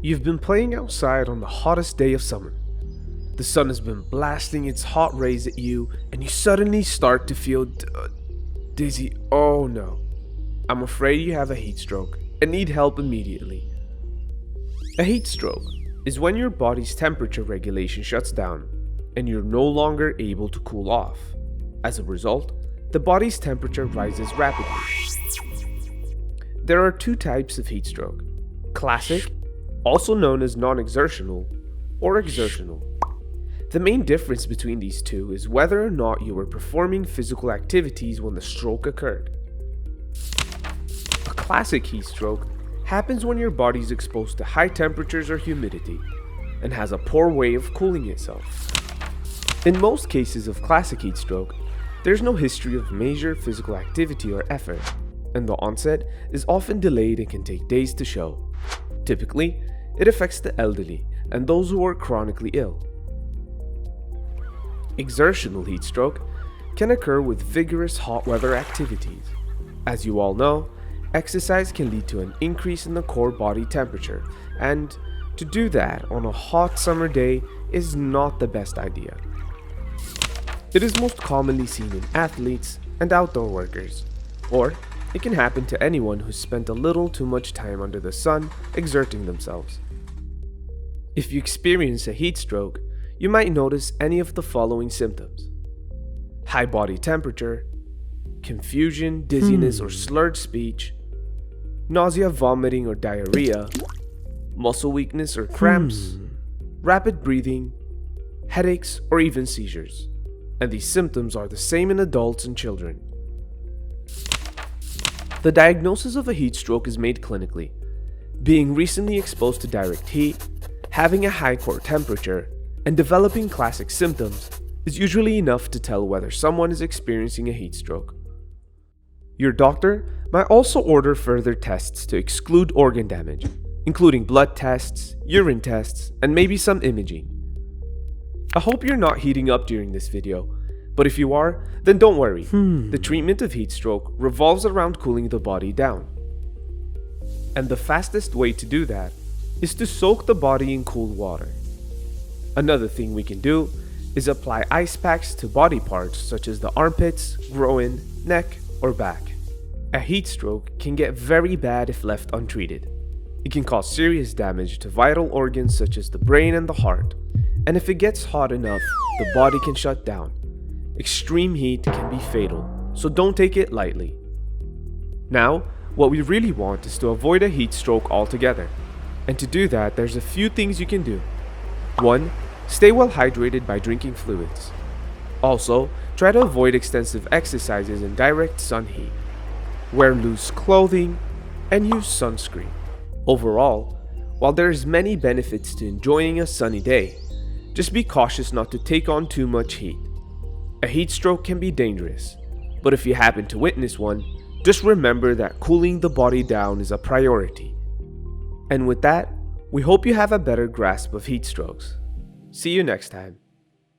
You've been playing outside on the hottest day of summer. The sun has been blasting its hot rays at you, and you suddenly start to feel dizzy. Oh no. I'm afraid you have a heat stroke and need help immediately. A heat stroke is when your body's temperature regulation shuts down and you're no longer able to cool off. As a result, the body's temperature rises rapidly. There are two types of heat stroke: classic, also known as non-exertional, or exertional. The main difference between these two is whether or not you were performing physical activities when the stroke occurred. A classic heat stroke happens when your body is exposed to high temperatures or humidity and has a poor way of cooling itself. In most cases of classic heat stroke, there's no history of major physical activity or effort, and the onset is often delayed and can take days to show. Typically, it affects the elderly and those who are chronically ill. Exertional heat stroke can occur with vigorous hot weather activities. As you all know, exercise can lead to an increase in the core body temperature, and to do that on a hot summer day is not the best idea. It is most commonly seen in athletes and outdoor workers, or it can happen to anyone who's spent a little too much time under the sun exerting themselves. If you experience a heat stroke, you might notice any of the following symptoms: high body temperature, confusion, dizziness or slurred speech, nausea, vomiting or diarrhea, muscle weakness or cramps, rapid breathing, headaches or even seizures. And these symptoms are the same in adults and children. The diagnosis of a heat stroke is made clinically. Being recently exposed to direct heat, having a high core temperature, and developing classic symptoms is usually enough to tell whether someone is experiencing a heat stroke. Your doctor might also order further tests to exclude organ damage, including blood tests, urine tests, and maybe some imaging. I hope you're not heating up during this video, but if you are, then don't worry. The treatment of heat stroke revolves around cooling the body down. And the fastest way to do that is to soak the body in cool water. Another thing we can do is apply ice packs to body parts such as the armpits, groin, neck, or back. A heat stroke can get very bad if left untreated. It can cause serious damage to vital organs such as the brain and the heart. And if it gets hot enough, the body can shut down. Extreme heat can be fatal, so don't take it lightly. Now, what we really want is to avoid a heat stroke altogether. And to do that, there's a few things you can do. 1. Stay well hydrated by drinking fluids. Also, try to avoid extensive exercises in direct sun heat. Wear loose clothing and use sunscreen. Overall, while there's many benefits to enjoying a sunny day, just be cautious not to take on too much heat. A heat stroke can be dangerous, but if you happen to witness one, just remember that cooling the body down is a priority. And with that, we hope you have a better grasp of heat strokes. See you next time.